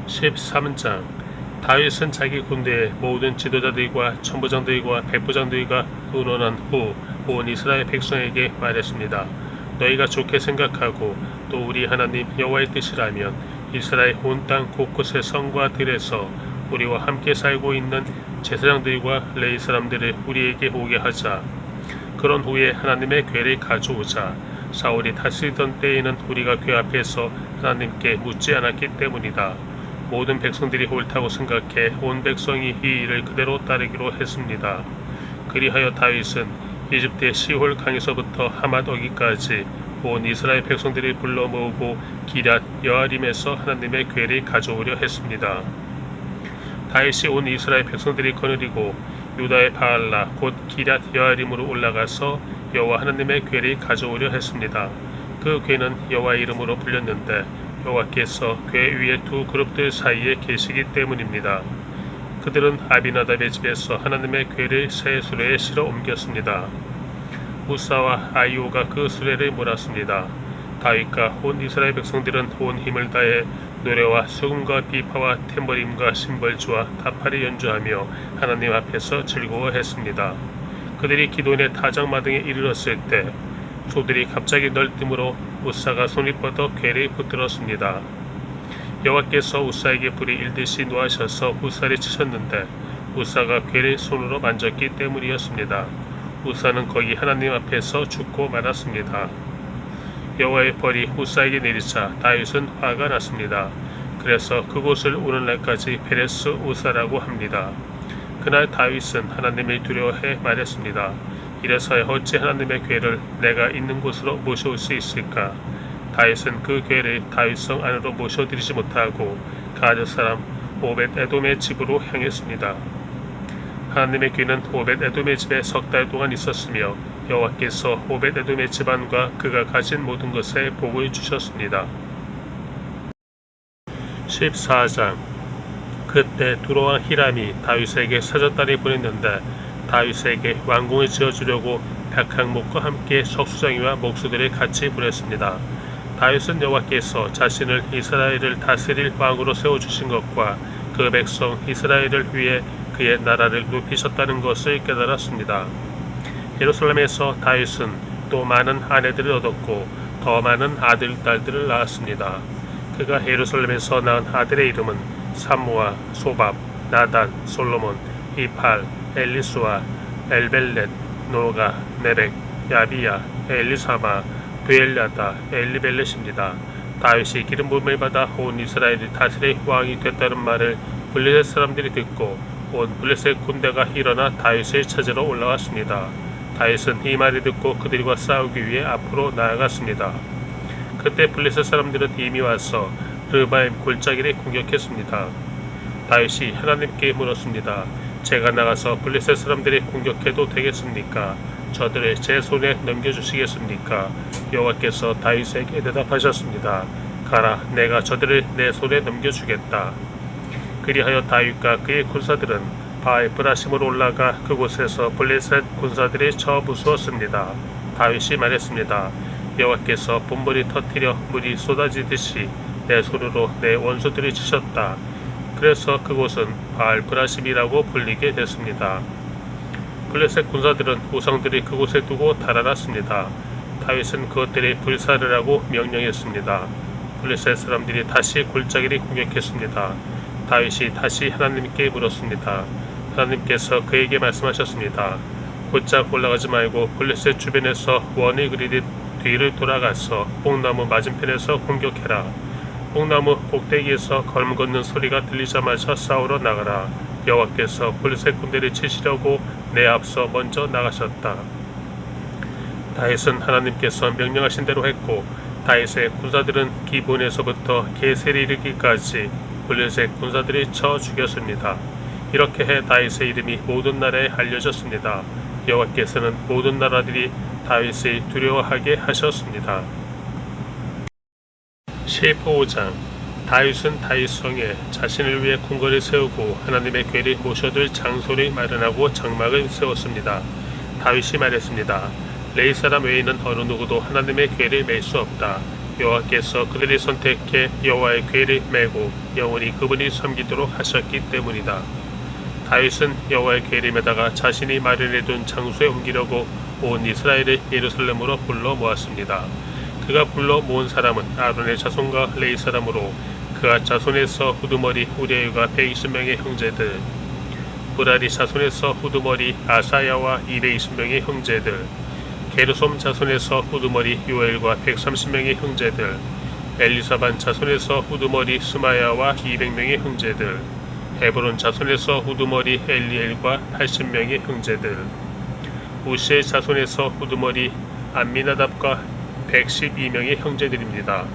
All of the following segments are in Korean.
13장. 다윗은 자기 군대의 모든 지도자들과 천부장들과 백부장들과 의논한 후 온 이스라엘 백성에게 말했습니다. 너희가 좋게 생각하고 또 우리 하나님 여호와의 뜻이라면 이스라엘 온 땅 곳곳의 성과 들에서 우리와 함께 살고 있는 제사장들과 레위 사람들을 우리에게 오게 하자. 그런 후에 하나님의 궤를 가져오자. 사울이 다스리던 때에는 우리가 궤 앞에서 하나님께 묻지 않았기 때문이다. 모든 백성들이 옳다고 생각해 온 백성이 이 일을 그대로 따르기로 했습니다. 그리하여 다윗은 이집트의 시홀 강에서부터 하맛 어기까지 온 이스라엘 백성들이 불러 모으고 기럇 여아림에서 하나님의 궤를 가져오려 했습니다. 다윗이 온 이스라엘 백성들이 거느리고 유다의 바알라 곧 기럇 여아림으로 올라가서 여호와 하나님의 궤를 가져오려 했습니다. 그 궤는 여호와의 이름으로 불렸는데 여호와께서 궤 위에 두 그룹들 사이에 계시기 때문입니다. 그들은 아비나답의 집에서 하나님의 궤를 새 수레에 실어 옮겼습니다. 우사와 아이오가 그 수레를 몰았습니다. 다윗과 온 이스라엘 백성들은 온 힘을 다해 노래와 수금과 비파와 탬버림과 심벌주와 타파를 연주하며 하나님 앞에서 즐거워했습니다. 그들이 기돈의 타작마등에 이르렀을 때 소들이 갑자기 널뛰므로 우사가 손이 뻗어 궤를 붙들었습니다. 여호와께서 우사에게 불이 일듯이 노하셔서 우사를 치셨는데 우사가 궤를 손으로 만졌기 때문이었습니다. 우사는 거기 하나님 앞에서 죽고 말았습니다. 여호와의 벌이 우사에게 내리자 다윗은 화가 났습니다. 그래서 그곳을 오늘날까지 베레스 우사라고 합니다. 그날 다윗은 하나님을 두려워해 말했습니다. 이래서야 어찌 하나님의 궤를 내가 있는 곳으로 모셔올 수 있을까? 다윗은 그 궤를 다윗성 안으로 모셔드리지 못하고 가드 사람 오벳 에돔의 집으로 향했습니다. 하나님의 궤는 오벳 에돔의 집에 석 달 동안 있었으며 여호와께서 오벳 에돔의 집안과 그가 가진 모든 것에 복을 주셨습니다. 14장. 그때 두로왕 히람이 다윗에게 사절단을 보냈는데 다윗에게 왕궁을 지어주려고 백항목과 함께 석수장이와 목수들을 같이 보냈습니다. 다윗은 여호와께서 자신을 이스라엘을 다스릴 왕으로 세워주신 것과 그 백성 이스라엘을 위해 그의 나라를 높이셨다는 것을 깨달았습니다. 예루살렘에서 다윗은 또 많은 아내들을 얻었고 더 많은 아들, 딸들을 낳았습니다. 그가 예루살렘에서 낳은 아들의 이름은 삼무아, 소밥, 나단, 솔로몬, 이팔, 엘리수아, 엘벨렛, 노가, 네벡, 야비야, 엘리사마, 브엘야다, 엘리벨렛입니다. 다윗이 기름 부음을 받아 온 이스라엘이 다스릴 왕이 됐다는 말을 블레셋 사람들이 듣고 온 블레셋 군대가 일어나 다윗을 찾으러 올라왔습니다. 다윗은 이 말을 듣고 그들과 싸우기 위해 앞으로 나아갔습니다. 그때 블레셋 사람들은 이미 와서 르바임 골짜기를 공격했습니다. 다윗이 하나님께 물었습니다. 제가 나가서 블레셋 사람들을 공격해도 되겠습니까? 저들을 제 손에 넘겨주시겠습니까? 여호와께서 다윗에게 대답하셨습니다. 가라, 내가 저들을 내 손에 넘겨주겠다. 그리하여 다윗과 그의 군사들은 바알 브라심으로 올라가 그곳에서 블레셋 군사들을 쳐 부수었습니다. 다윗이 말했습니다. 여호와께서 분물이 터뜨려 물이 쏟아지듯이 내 손으로 내 원수들을 치셨다. 그래서 그곳은 바알 브라심이라고 불리게 됐습니다. 블레셋 군사들은 우상들이 그곳에 두고 달아났습니다. 다윗은 그것들을 불사르라고 명령했습니다. 블레셋 사람들이 다시 골짜기를 공격했습니다. 다윗이 다시 하나님께 물었습니다. 하나님께서 그에게 말씀하셨습니다. 곧장 올라가지 말고 블레셋 주변에서 원을 그리듯 뒤를 돌아가서 뽕나무 맞은편에서 공격해라. 뽕나무 꼭대기에서 걸음 걷는 소리가 들리자마자 싸우러 나가라. 여호와께서 블레셋 군대를 치시려고 내 앞서 먼저 나가셨다. 다윗은 하나님께서 명령하신 대로 했고 다윗의 군사들은 기본에서부터 게셀에 이르기까지 블레셋 군사들이 쳐 죽였습니다. 이렇게 해 다윗의 이름이 모든 나라에 알려졌습니다. 여호와께서는 모든 나라들이 다윗을 두려워하게 하셨습니다. 15장. 다윗은 다윗성에 자신을 위해 궁궐을 세우고 하나님의 궤를 모셔둘 장소를 마련하고 장막을 세웠습니다. 다윗이 말했습니다. 레위 사람 외에는 어느 누구도 하나님의 궤를 맬 수 없다. 여호와께서 그들이 선택해 여호와의 궤를 메고 영원히 그분이 섬기도록 하셨기 때문이다. 다윗은 여호와의 궤를 메다가 자신이 마련해둔 장소에 옮기려고 온 이스라엘을 예루살렘으로 불러 모았습니다. 그가 불러 모은 사람은 아론의 자손과 레위 사람으로 그가 자손에서 후두머리 우리엘과 120명의 형제들, 무라리 자손에서 후두머리 아사야와 220명의 형제들, 게르솜 자손에서 후두머리 요엘과 130명의 형제들, 엘리사반 자손에서 후두머리 스마야와 200명의 형제들, 헤브론 자손에서 후두머리 엘리엘과 80명의 형제들, 우시의 자손에서 후두머리 암미나답과 112명의 형제들입니다.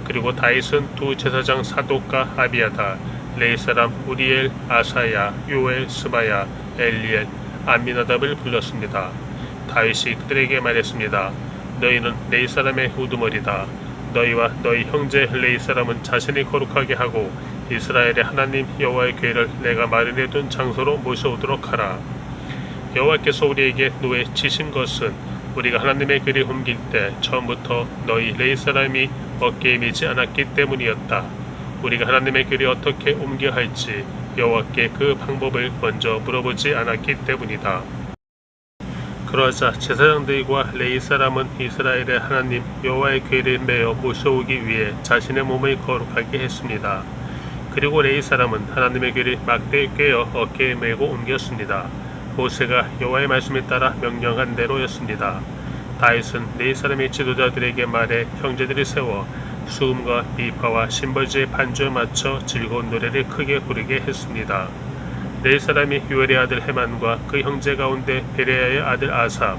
그리고 다윗은 두 제사장 사독과 아비아다, 레위 사람 우리엘, 아사야, 요엘, 스마야, 엘리엘, 암미나답을 불렀습니다. 다윗이 그들에게 말했습니다. 너희는 레위 사람의 후두머리다. 너희와 너희 형제 레위 사람은 자신이 거룩하게 하고 이스라엘의 하나님 여호와의 궤를 내가 마련해둔 장소로 모셔오도록 하라. 여호와께서 우리에게 노에 치신 것은 우리가 하나님의 궤를 옮길 때 처음부터 너희 레위 사람이 어깨에 메지 않았기 때문이었다. 우리가 하나님의 궤를 어떻게 옮겨야 할지 여호와께 그 방법을 먼저 물어보지 않았기 때문이다. 그러자 제사장들과 레위 사람은 이스라엘의 하나님 여호와의 궤를 메어 모셔오기 위해 자신의 몸을 거룩하게 했습니다. 그리고 레위 사람은 하나님의 궤를 막대에 꿰어 어깨에 메고 옮겼습니다. 모세가 여호와의 말씀에 따라 명령한 대로였습니다. 다윗은 레위 사람의 지도자들에게 말해 형제들이 세워 수음과 비파와 심벌지의 반주에 맞춰 즐거운 노래를 크게 부르게 했습니다. 레위 사람이 요엘의 아들 헤만과 그 형제 가운데 베레야의 아들 아삽,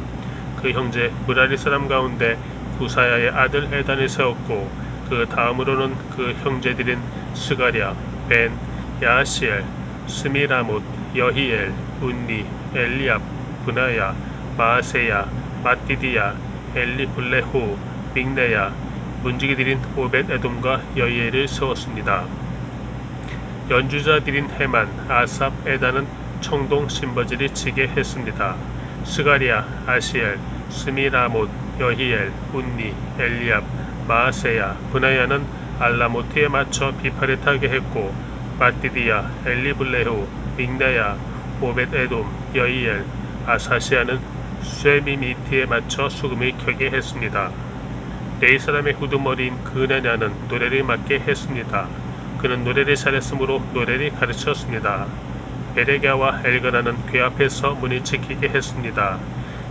그 형제 무라리 사람 가운데 구사야의 아들 에단을 세웠고 그 다음으로는 그 형제들인 스가랴, 벤, 야시엘, 스미라못, 여히엘, 운니, 엘리압, 브나야, 마아세야, 마띠디야, 엘리블레후, 믹네야, 문지기들인 오벳 에돔과 여히엘을 세웠습니다. 연주자들인 헤만, 아삽, 에단은 청동 심버지를 치게 했습니다. 스가랴, 아시엘, 스미라못, 여히엘, 운니, 엘리압, 마아세야, 브나야는 알라모트에 맞춰 비파를 타게 했고 마띠디야, 엘리블레후, 믹나야, 오벳 에돔, 여히엘, 아사시아는 쇠미미티에 맞춰 수금을 켜게 했습니다. 레위 사람의 후두머리인 그나냐는 노래를 맡게 했습니다. 그는 노래를 잘했으므로 노래를 가르쳤습니다. 베레갸와 엘가나는 궤 앞에서 문을 지키게 했습니다.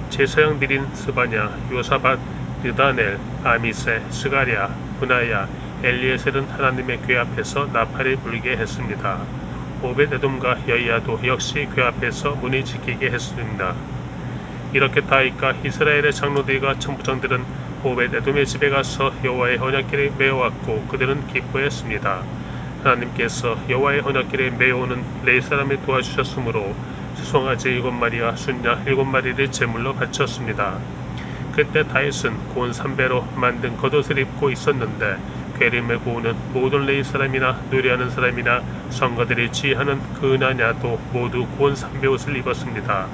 제사장들인 스바냐, 요사밧, 느다넬, 아미세, 스가랴, 브나야, 엘리에셀은 하나님의 궤 앞에서 나팔을 불게 했습니다. 오벳 에돔과 여이야도 역시 궤 앞에서 문을 지키게 했습니다. 이렇게 다윗과 이스라엘의 장로들과 천부장들은 오벳 에돔의 집에 가서 여호와의 언약궤를 메어왔고 그들은 기뻐했습니다. 하나님께서 여호와의 언약궤를 메어오는 레위 사람을 도와주셨으므로 수송아지 7마리와 순양 7마리를 제물로 바쳤습니다. 그때 다윗은 고운 삼배로 만든 겉옷을 입고 있었는데 궤를 메고 오는 모든 레위 사람이나 노래하는 사람이나 성가들이 지휘하는 그나냐도 모두 고운 삼배옷을 입었습니다.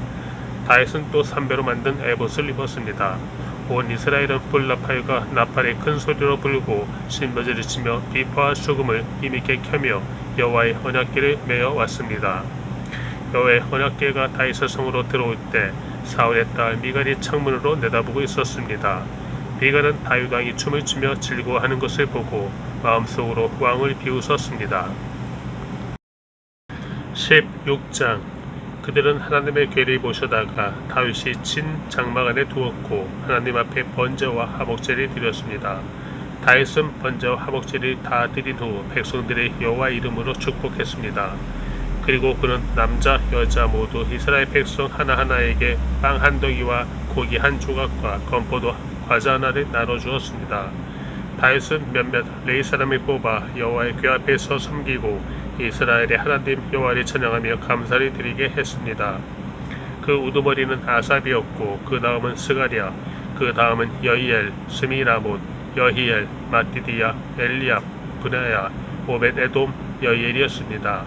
다윗은 또 삼배로 만든 에봇을 입었습니다. 온 이스라엘은 불나팔과 나팔의 큰 소리로 불고 신버지를 치며 비파와 수금을 힘있게 켜며 여호와의 언약궤를 메어 왔습니다. 여호와의 언약궤가 다윗의 성으로 들어올 때 사울의 딸 미갈이 창문으로 내다보고 있었습니다. 미갈은 다윗 왕이 춤을 추며 즐거워하는 것을 보고 마음속으로 왕을 비웃었습니다. 16장 그들은 하나님의 궤를 모셔다가 다윗이 친 장막 안에 두었고 하나님 앞에 번제와 화목제를 드렸습니다. 다윗은 번제와 화목제를 다 드린 후 백성들의 여호와 이름으로 축복했습니다. 그리고 그는 남자 여자 모두 이스라엘 백성 하나하나에게 빵 한 덩이와 고기 한 조각과 건포도 과자 하나를 나눠주었습니다. 다윗은 몇몇 레위 사람을 뽑아 여호와의 궤 앞에서 섬기고 이스라엘의 하나님 여호와를 찬양하며 감사를 드리게 했습니다. 그 우두머리는 아삽이었고 그 다음은 스가랴, 그 다음은 여히엘, 스미라못, 여히엘, 마띠디야, 엘리압, 브나야, 오벳 에돔, 여히엘이었습니다.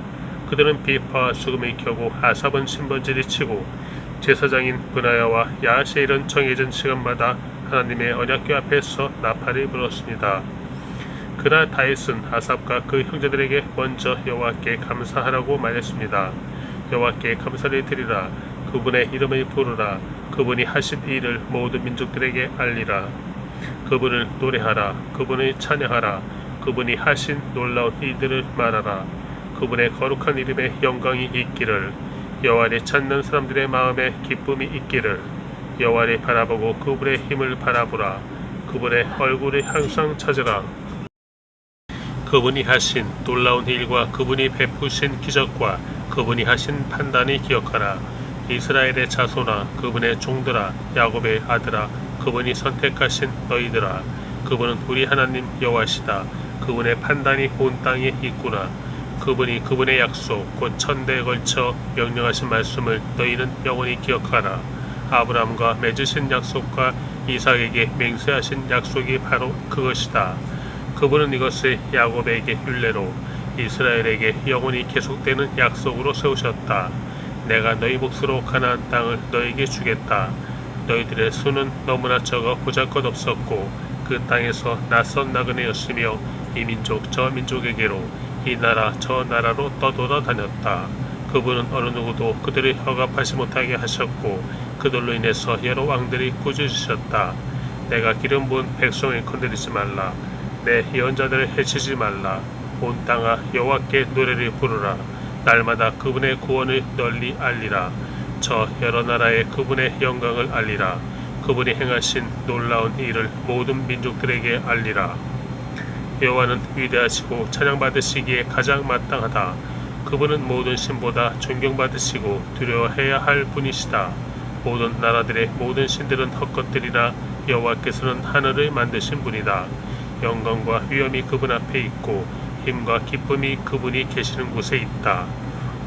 그들은 비파와 수금을 켜고 아삽은 신번지를 치고 제사장인 브나야와 야시엘은 정해진 시간마다 하나님의 언약궤 앞에서 나팔을 불었습니다. 그날 다윗은 아삽과 그 형제들에게 먼저 여호와께 감사하라고 말했습니다. 여호와께 감사를 드리라. 그분의 이름을 부르라. 그분이 하신 일을 모든 민족들에게 알리라. 그분을 노래하라. 그분을 찬양하라. 그분이 하신 놀라운 일들을 말하라. 그분의 거룩한 이름에 영광이 있기를. 여호와를 찾는 사람들의 마음에 기쁨이 있기를. 여호와를 바라보고 그분의 힘을 바라보라. 그분의 얼굴을 항상 찾으라. 그분이 하신 놀라운 일과 그분이 베푸신 기적과 그분이 하신 판단을 기억하라. 이스라엘의 자손아, 그분의 종들아, 야곱의 아들아, 그분이 선택하신 너희들아. 그분은 우리 하나님 여호와시다. 그분의 판단이 온 땅에 있구나. 그분이 그분의 약속 곧 천대에 걸쳐 명령하신 말씀을 너희는 영원히 기억하라. 아브라함과 맺으신 약속과 이삭에게 맹세하신 약속이 바로 그것이다. 그분은 이것을 야곱에게 율례로 이스라엘에게 영원히 계속되는 약속으로 세우셨다. 내가 너희 몫으로 가나안 땅을 너희에게 주겠다. 너희들의 수는 너무나 적어 보잘것없었고 그 땅에서 낯선 나그네였으며 이 민족 저 민족에게로 이 나라 저 나라로 떠돌아다녔다. 그분은 어느 누구도 그들을 억압하지 못하게 하셨고 그들로 인해서 여러 왕들이 꾸짖으셨다. 내가 기름 부은 백성을 건드리지 말라. 내 예언자들을 해치지 말라. 온 땅아 여호와께 노래를 부르라. 날마다 그분의 구원을 널리 알리라. 저 여러 나라의 그분의 영광을 알리라. 그분이 행하신 놀라운 일을 모든 민족들에게 알리라. 여호와는 위대하시고 찬양받으시기에 가장 마땅하다. 그분은 모든 신보다 존경받으시고 두려워해야 할 분이시다. 모든 나라들의 모든 신들은 헛것들이나 여호와께서는 하늘을 만드신 분이다. 영광과 위엄이 그분 앞에 있고 힘과 기쁨이 그분이 계시는 곳에 있다.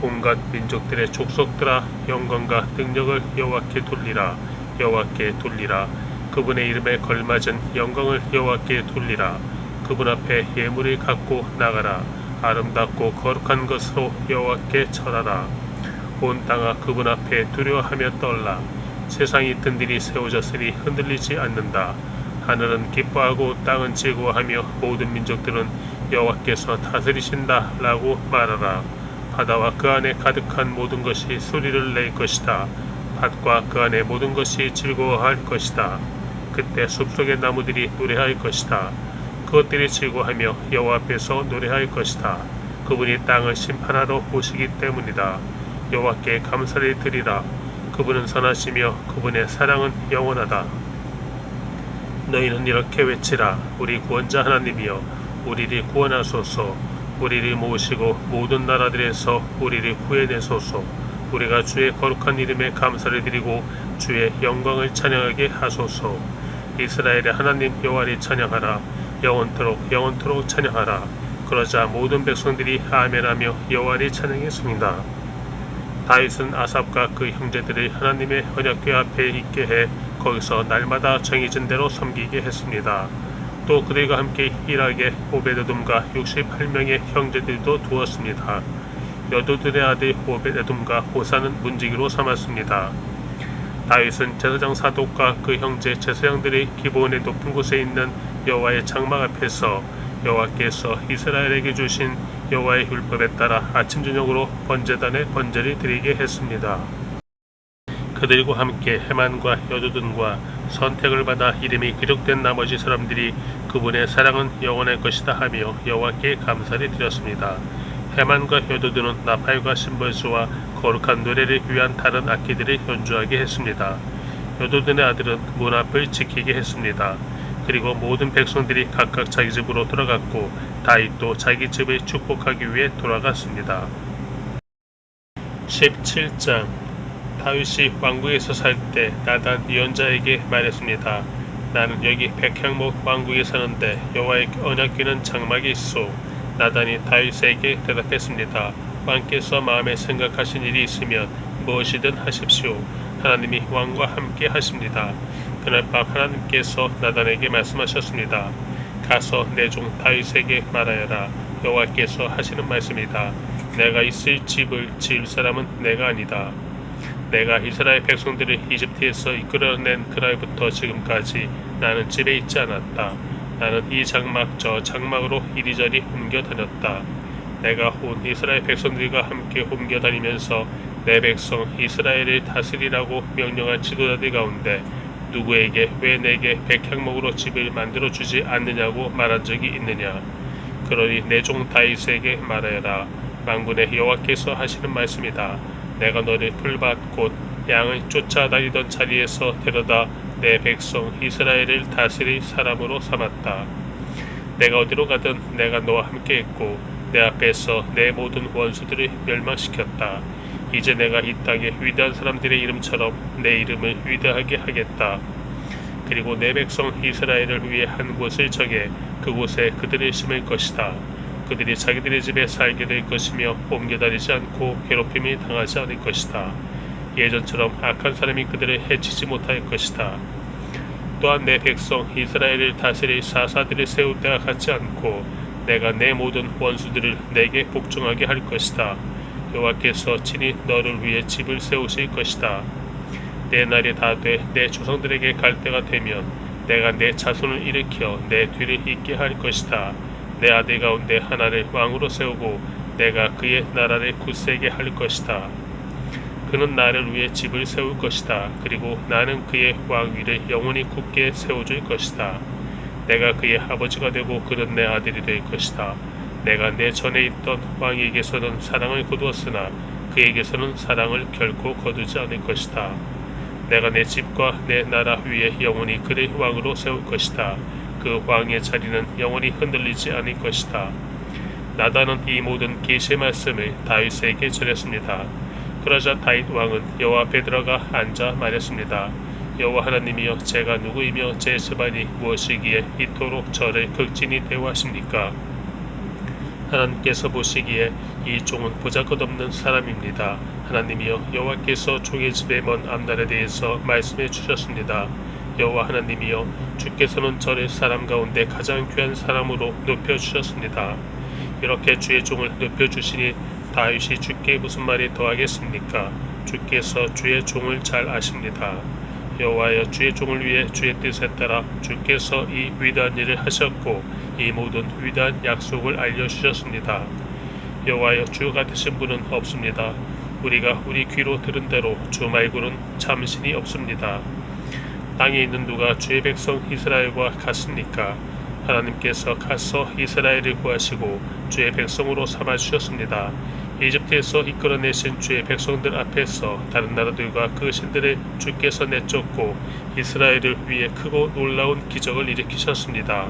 온갖 민족들의 족속들아 영광과 능력을 여호와께 돌리라. 여호와께 돌리라. 그분의 이름에 걸맞은 영광을 여호와께 돌리라. 그분 앞에 예물을 갖고 나가라. 아름답고 거룩한 것으로 여호와께 절하라. 온 땅아 그분 앞에 두려워하며 떨라. 세상이 든든히 세워졌으니 흔들리지 않는다. 하늘은 기뻐하고 땅은 즐거워하며 모든 민족들은 여호와께서 다스리신다 라고 말하라. 바다와 그 안에 가득한 모든 것이 소리를 낼 것이다. 밭과 그 안에 모든 것이 즐거워할 것이다. 그때 숲속의 나무들이 노래할 것이다. 그것들이 즐거워하며 여호와 앞에서 노래할 것이다. 그분이 땅을 심판하러 오시기 때문이다. 여호와께 감사를 드리라. 그분은 선하시며 그분의 사랑은 영원하다. 너희는 이렇게 외치라. 우리 구원자 하나님이여 우리를 구원하소서. 우리를 모으시고 모든 나라들에서 우리를 구해내소서. 우리가 주의 거룩한 이름에 감사를 드리고 주의 영광을 찬양하게 하소서. 이스라엘의 하나님 여호와를 찬양하라. 영원토록 찬양하라. 그러자 모든 백성들이 아멘하며 여호와를 찬양했습니다. 다윗은 아삽과 그 형제들을 하나님의 언약궤 앞에 있게 해 거기서 날마다 정해진 대로 섬기게 했습니다. 또 그들과 함께 일하게 오베데돔과 68명의 형제들도 두었습니다. 여도든의 아들 오베데돔과 호사는 문지기로 삼았습니다. 다윗은 제사장 사독과 그 형제 제사장들이 기브온의 높은 곳에 있는 여호와의 장막 앞에서 여호와께서 이스라엘에게 주신 여호와의 율법에 따라 아침 저녁으로 번제단에 번제를 드리게 했습니다. 그들과 함께 헤만과 여두둔과 선택을 받아 이름이 기록된 나머지 사람들이 그분의 사랑은 영원할 것이다 하며 여호와께 감사를 드렸습니다. 헤만과 여두둔은 나팔과 심벌수와 거룩한 노래를 위한 다른 악기들을 연주하게 했습니다. 여두둔의 아들은 문 앞을 지키게 했습니다. 그리고 모든 백성들이 각각 자기 집으로 돌아갔고 다윗도 자기 집을 축복하기 위해 돌아갔습니다. 17장 다윗이 왕궁에서 살 때 나단 예언자에게 말했습니다. 나는 여기 백향목 왕궁에 사는데 여호와의 언약궤는 장막에 있소. 나단이 다윗에게 대답했습니다. 왕께서 마음에 생각하신 일이 있으면 무엇이든 하십시오. 하나님이 왕과 함께 하십니다. 그날 밤 하나님께서 나단에게 말씀하셨습니다. 가서 내 종 다윗에게 말하여라. 여호와께서 하시는 말씀이다. 내가 있을 집을 지을 사람은 내가 아니다. 내가 이스라엘 백성들을 이집트에서 이끌어낸 그날부터 지금까지 나는 집에 있지 않았다. 나는 이 장막 저 장막으로 이리저리 옮겨 다녔다. 내가 온 이스라엘 백성들과 함께 옮겨 다니면서 내 백성 이스라엘을 다스리라고 명령한 지도자들 가운데 누구에게 왜 내게 백향목으로 집을 만들어 주지 않느냐고 말한 적이 있느냐. 그러니 내 종 다윗에게 말하여라. 만군의 여호와께서 하시는 말씀이다. 내가 너를 풀밭 곧 양을 쫓아다니던 자리에서 데려다 내 백성 이스라엘을 다스릴 사람으로 삼았다. 내가 어디로 가든 내가 너와 함께 있고 내 앞에서 내 모든 원수들을 멸망시켰다. 이제 내가 이 땅에 위대한 사람들의 이름처럼 내 이름을 위대하게 하겠다. 그리고 내 백성 이스라엘을 위해 한 곳을 정해 그곳에 그들을 심을 것이다. 그들이 자기들의 집에 살게 될 것이며 옮겨다니지 않고 괴롭힘이 당하지 않을 것이다. 예전처럼 악한 사람이 그들을 해치지 못할 것이다. 또한 내 백성 이스라엘을 다스릴 사사들을 세울 때와 같지 않고 내가 내 모든 원수들을 내게 복종하게 할 것이다. 여호와께서 친히 너를 위해 집을 세우실 것이다. 내 날이 다 돼 내 조상들에게 갈 때가 되면 내가 내 자손을 일으켜 내 뒤를 잇게 할 것이다. 내 아들 가운데 하나를 왕으로 세우고 내가 그의 나라를 굳세게 할 것이다. 그는 나를 위해 집을 세울 것이다. 그리고 나는 그의 왕위를 영원히 굳게 세워줄 것이다. 내가 그의 아버지가 되고 그는 내 아들이 될 것이다. 내가 내 전에 있던 왕에게서는 사랑을 거두었으나 그에게서는 사랑을 결코 거두지 않을 것이다. 내가 내 집과 내 나라 위에 영원히 그를 왕으로 세울 것이다. 그 왕의 자리는 영원히 흔들리지 않을 것이다. 나단은 이 모든 계시의 말씀을 다윗에게 전했습니다. 그러자 다윗 왕은 여호와 앞에 들어가 앉아 말했습니다. 여호와 하나님이여, 제가 누구이며 제 집안이 무엇이기에 이토록 저를 극진히 대우하십니까? 하나님께서 보시기에 이 종은 보잘것없는 사람입니다. 하나님이여, 여호와께서 종의 집의 먼 앞날에 대해서 말씀해 주셨습니다. 여호와 하나님이여, 주께서는 저를 사람 가운데 가장 귀한 사람으로 높여주셨습니다. 이렇게 주의 종을 높여주시니 다윗이 주께 무슨 말이 더하겠습니까? 주께서 주의 종을 잘 아십니다. 여호와여, 주의 종을 위해 주의 뜻에 따라 주께서 이 위대한 일을 하셨고 이 모든 위대한 약속을 알려주셨습니다. 여호와여, 주 같으신 분은 없습니다. 우리가 우리 귀로 들은 대로 주 말고는 참신이 없습니다. 땅에 있는 누가 주의 백성 이스라엘과 같습니까? 하나님께서 가서 이스라엘을 구하시고 주의 백성으로 삼아주셨습니다. 이집트에서 이끌어내신 주의 백성들 앞에서 다른 나라들과 그 신들을 주께서 내쫓고 이스라엘을 위해 크고 놀라운 기적을 일으키셨습니다.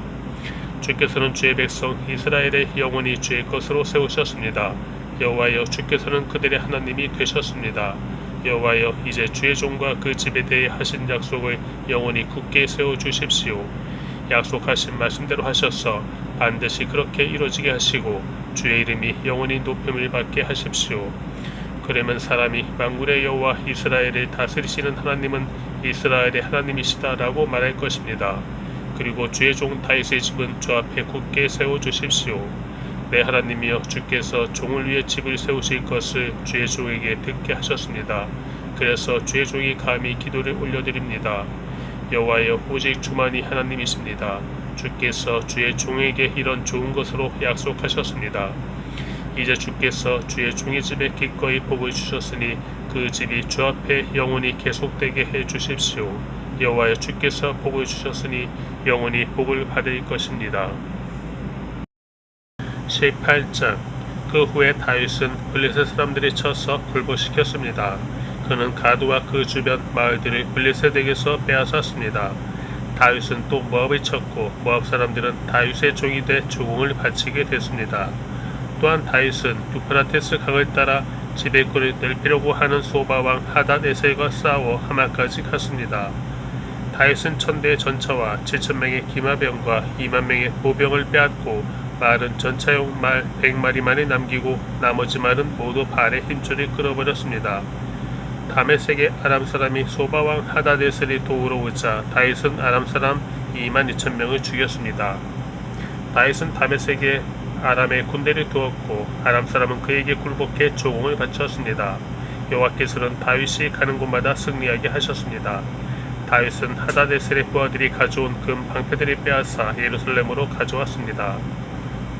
주께서는 주의 백성 이스라엘의 영원히 주의 것으로 세우셨습니다. 여호와여, 주께서는 그들의 하나님이 되셨습니다. 여호와여, 이제 주의 종과 그 집에 대해 하신 약속을 영원히 굳게 세워주십시오. 약속하신 말씀대로 하셔서 반드시 그렇게 이루어지게 하시고 주의 이름이 영원히 높임을 받게 하십시오. 그러면 사람이 만군의 여호와 이스라엘을 다스리시는 하나님은 이스라엘의 하나님이시다라고 말할 것입니다. 그리고 주의 종 다윗의 집은 주 앞에 굳게 세워주십시오. 내 하나님이여, 주께서 종을 위해 집을 세우실 것을 주의 종에게 듣게 하셨습니다. 그래서 주의 종이 감히 기도를 올려드립니다. 여호와여, 오직 주만이 하나님이십니다. 주께서 주의 종에게 이런 좋은 것으로 약속하셨습니다. 이제 주께서 주의 종의 집에 기꺼이 복을 주셨으니 그 집이 주 앞에 영원히 계속되게 해 주십시오. 여호와여, 주께서 복을 주셨으니 영원히 복을 받을 것입니다. 18장. 그 후에 다윗은 블레셋 사람들이 쳐서 굴복시켰습니다. 그는 가드와 그 주변 마을들을 블레셋에게서 빼앗았습니다. 다윗은 또 모압을 쳤고 모압 사람들은 다윗의 종이 돼 조공을 바치게 됐습니다. 또한 다윗은 유프라테스 강을 따라 지베골을 넓히려고 하는 소바왕 하닷에셀과 싸워 하마까지 갔습니다. 다윗은 1000대의 전차와 7000명의 기마병과 20000명의 보병을 빼앗고 말은 전차용 말 100마리만을 남기고 나머지 말은 모두 발에 힘줄을 끌어버렸습니다. 다메섹의 아람 사람이 소바왕 하닷에셀이 도우러 오자 다윗은 아람 사람 22,000명을 죽였습니다. 다윗은 다메섹에 아람의 군대를 두었고 아람 사람은 그에게 굴복해 조공을 바쳤습니다. 여호와께서는 다윗이 가는 곳마다 승리하게 하셨습니다. 다윗은 하다데셀의 부하들이 가져온 금 방패들이 빼앗아 예루살렘으로 가져왔습니다.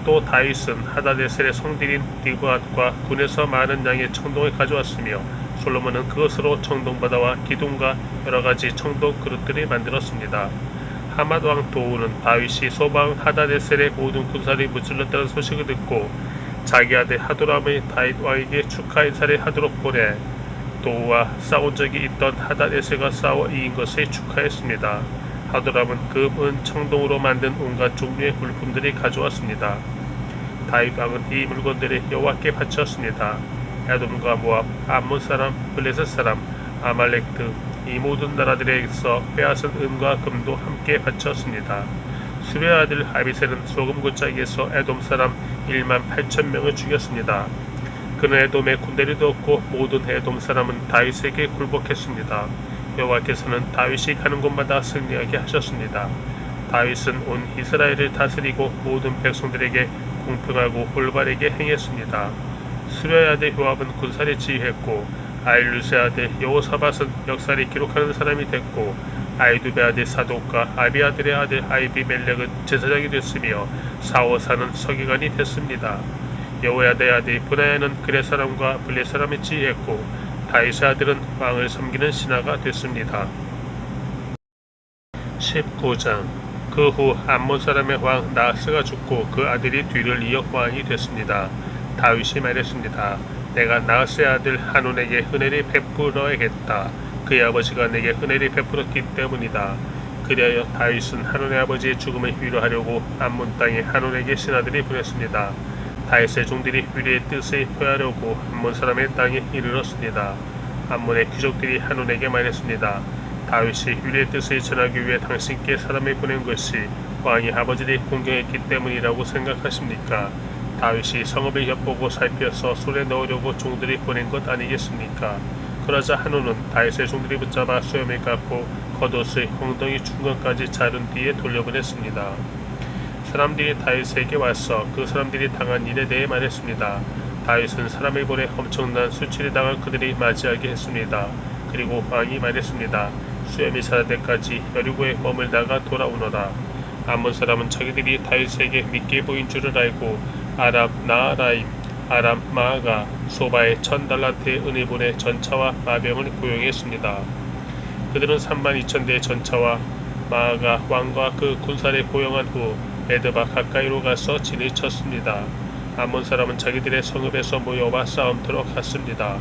또 다윗은 하다데셀의 성들인 디브앗과 군에서 많은 양의 청동을 가져왔으며 솔로몬은 그것으로 청동바다와 기둥과 여러가지 청동 그릇들을 만들었습니다. 하맛 왕 도우는 다윗이 소방 하다데셀의 모든 군사를 무찔렀다는 소식을 듣고 자기 아들 하도람의 다윗 왕에게 축하 인사를 하도록 보내 도우와 싸운 적이 있던 하다데셀과 싸워 이긴 것을 축하했습니다. 하도람은 금, 은, 청동으로 만든 온갖 종류의 물품들을 가져왔습니다. 다윗 왕은 이 물건들을 여호와께 바쳤습니다. 에돔과 모압, 암몬 사람, 블레셋 사람, 아말렉 등 이 모든 나라들에게서 빼앗은 은과 금도 함께 바쳤습니다. 수레의 아들 아비셀은 소금고짜기에서 에돔 사람 1만 8천 명을 죽였습니다. 그는 에돔에 군대를 두었고 모든 에돔 사람은 다윗에게 굴복했습니다. 여호와께서는 다윗이 가는 곳마다 승리하게 하셨습니다. 다윗은 온 이스라엘을 다스리고 모든 백성들에게 공평하고 올바르게 행했습니다. 수레의 아들 요압은 군사를 지휘했고 아일루스의 아들 여호사밧은 역사를 기록하는 사람이 됐고 아이두베 아들 사독과 아비아들의 아들 아이비멜렉은 제사장이 됐으며 사오사는 서기관이 됐습니다. 여호야다의 아들 브나야는 그레 사람과 블레 사람을 지휘했고 다윗의 아들은 왕을 섬기는 신하가 됐습니다. 19장 그 후 암몬 사람의 왕 나하스가 죽고 그 아들이 뒤를 이어 왕이 됐습니다. 다윗이 말했습니다. 내가 나하스의 아들 하논에게 은혜를 베풀어야겠다. 그의 아버지가 내게 은혜를 베풀었기 때문이다. 그리하여 다윗은 하논의 아버지의 죽음을 위로하려고 암몬 땅에 하논에게 신하들이 보냈습니다. 다윗의 종들이 위리의 뜻을 표하려고 암몬 사람의 땅에 이르렀습니다. 암몬의 귀족들이 하논에게 말했습니다. 다윗이 위리의 뜻을 전하기 위해 당신께 사람을 보낸 것이 왕이 아버지를 공경했기 때문이라고 생각하십니까? 다윗이 성읍을 엿보고 살펴서 손에 넣으려고 종들이 보낸 것 아니겠습니까? 그러자 한온은 다윗의 종들이 붙잡아 수염을 깎고 겉옷을 엉덩이 중간까지 자른 뒤에 돌려보냈습니다. 사람들이 다윗에게 와서 그 사람들이 당한 일에 대해 말했습니다. 다윗은 사람을 보내 엄청난 수치를 당한 그들이 맞이하게 했습니다. 그리고 왕이 말했습니다. 수염이 자랄 때까지 여리고에 머물다가 돌아오너라. 암몬 사람은 자기들이 다윗에게 믿게 보인 줄을 알고 아람 나하라임, 아람 마아가 소바에 1000달란트의 은을 보내 전차와 마병을 고용했습니다. 그들은 32,000대의 전차와 마아가 왕과 그 군사를 고용한 후 메드바 가까이로 가서 진을 쳤습니다. 암몬 사람은 자기들의 성읍에서 모여와 싸움터로 갔습니다.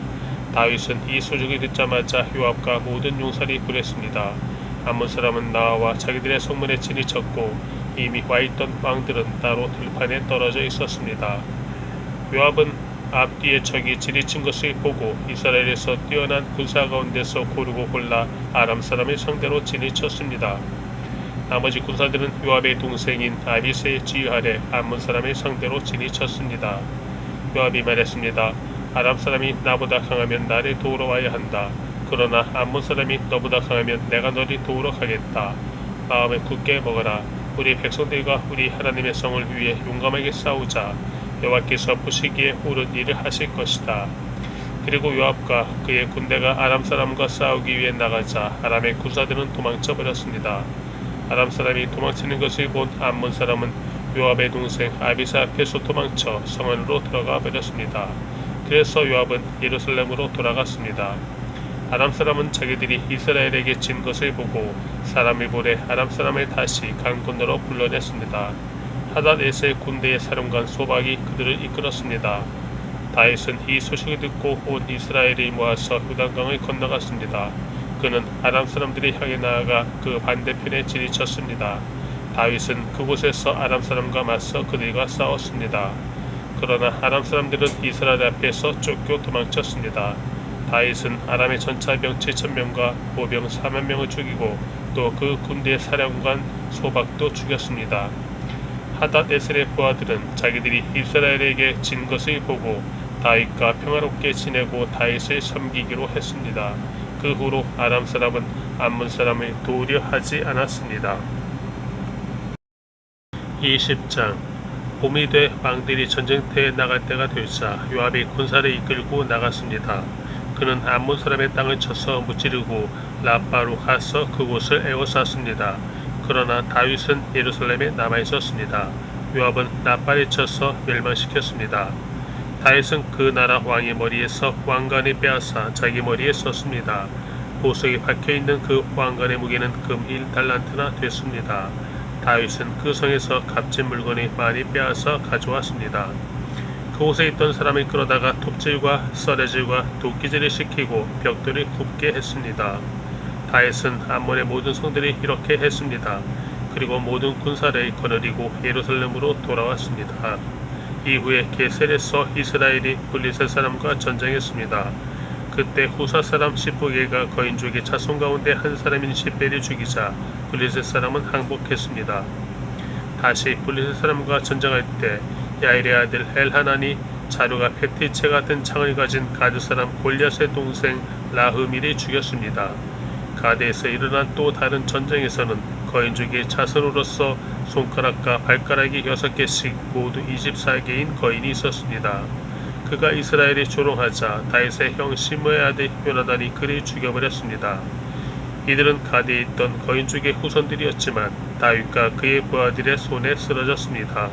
다윗은 이 소식을 듣자마자 요압과 모든 용사를 보냈습니다. 암몬 사람은 나아와 자기들의 성문에 진을 쳤고 이미 와있던 왕들은 따로 들판에 떨어져 있었습니다. 요압은 앞뒤에 적이 지리친 것을 보고 이스라엘에서 뛰어난 군사 가운데서 고르고 골라 아람 사람을 상대로 진을 쳤습니다. 나머지 군사들은 요압의 동생인 아비스의 지휘 아래 암몬 사람을 상대로 진을 쳤습니다. 요압이 말했습니다. 아람 사람이 나보다 강하면 나를 도우러 와야 한다. 그러나 암몬 사람이 너보다 강하면 내가 너를 도우러 가겠다. 마음을 굳게 먹어라. 우리 백성들과 우리 하나님의 성을 위해 용감하게 싸우자. 여호와께서 보시기에 옳은 일을 하실 것이다. 그리고 요압과 그의 군대가 아람 사람과 싸우기 위해 나가자 아람의 군사들은 도망쳐 버렸습니다. 아람 사람이 도망치는 것을 본 암몬 사람은 요압의 동생 아비사 앞에서 도망쳐 성 안으로 들어가 버렸습니다. 그래서 요압은 예루살렘으로 돌아갔습니다. 아람 사람은 자기들이 이스라엘에게 진 것을 보고 사람을 보내 아람 사람을 다시 강 건너로 불러냈습니다. 하닷에셀 군대의 사령관 소박이 그들을 이끌었습니다. 다윗은 이 소식을 듣고 온 이스라엘이 모아서 요단강을 건너갔습니다. 그는 아람 사람들이 향해 나아가 그 반대편에 진이 쳤습니다. 다윗은 그곳에서 아람 사람과 맞서 그들과 싸웠습니다. 그러나 아람 사람들은 이스라엘 앞에서 쫓겨 도망쳤습니다. 다윗은 아람의 전차병 7,000명과 보병 40,000명을 죽이고 또 그 군대의 사령관 소박도 죽였습니다. 하닷에셀의 부하들은 자기들이 이스라엘에게 진 것을 보고 다윗과 평화롭게 지내고 다윗을 섬기기로 했습니다. 그 후로 아람 사람은 암몬 사람을 도우려 하지 않았습니다. 20장 봄이 돼 왕들이 전쟁터에 나갈 때가 되자 요압이 군사를 이끌고 나갔습니다. 그는 암몬 사람의 땅을 쳐서 무찌르고 라빠로 가서 그곳을 에워쌌습니다. 그러나 다윗은 예루살렘에 남아있었습니다. 요압은 라빠를 쳐서 멸망시켰습니다. 다윗은 그 나라 왕의 머리에서 왕관을 빼앗아 자기 머리에 썼습니다. 보석이 박혀있는 그 왕관의 무게는 금 1달란트나 됐습니다. 다윗은 그 성에서 값진 물건이 많이 빼앗아 가져왔습니다. 그곳에 있던 사람을 끌어다가 톱질과 썰애질과 도끼질을 시키고 벽돌을 굽게 했습니다. 다윗은 암몬의 모든 성들이 이렇게 했습니다. 그리고 모든 군사를 거느리고 예루살렘으로 돌아왔습니다. 이후에 게셀에서 이스라엘이 블리셋 사람과 전쟁했습니다. 그때 후사 사람 시브게가 거인족의 자손 가운데 한 사람인 시벨을 죽이자 블리셋 사람은 항복했습니다. 다시 블리셋 사람과 전쟁할 때 야일의 아들 엘하난이 자루가 페티체 같은 창을 가진 가드 사람 골리앗의 동생 라흐밀을 죽였습니다. 가드에서 일어난 또 다른 전쟁에서는 거인족의 자손으로서 손가락과 발가락이 6개씩 모두 24개인 거인이 있었습니다. 그가 이스라엘이 조롱하자 다윗의 형 시므의 아들 요나단이 그를 죽여버렸습니다. 이들은 가드에 있던 거인족의 후손들이었지만 다윗과 그의 부하들의 손에 쓰러졌습니다.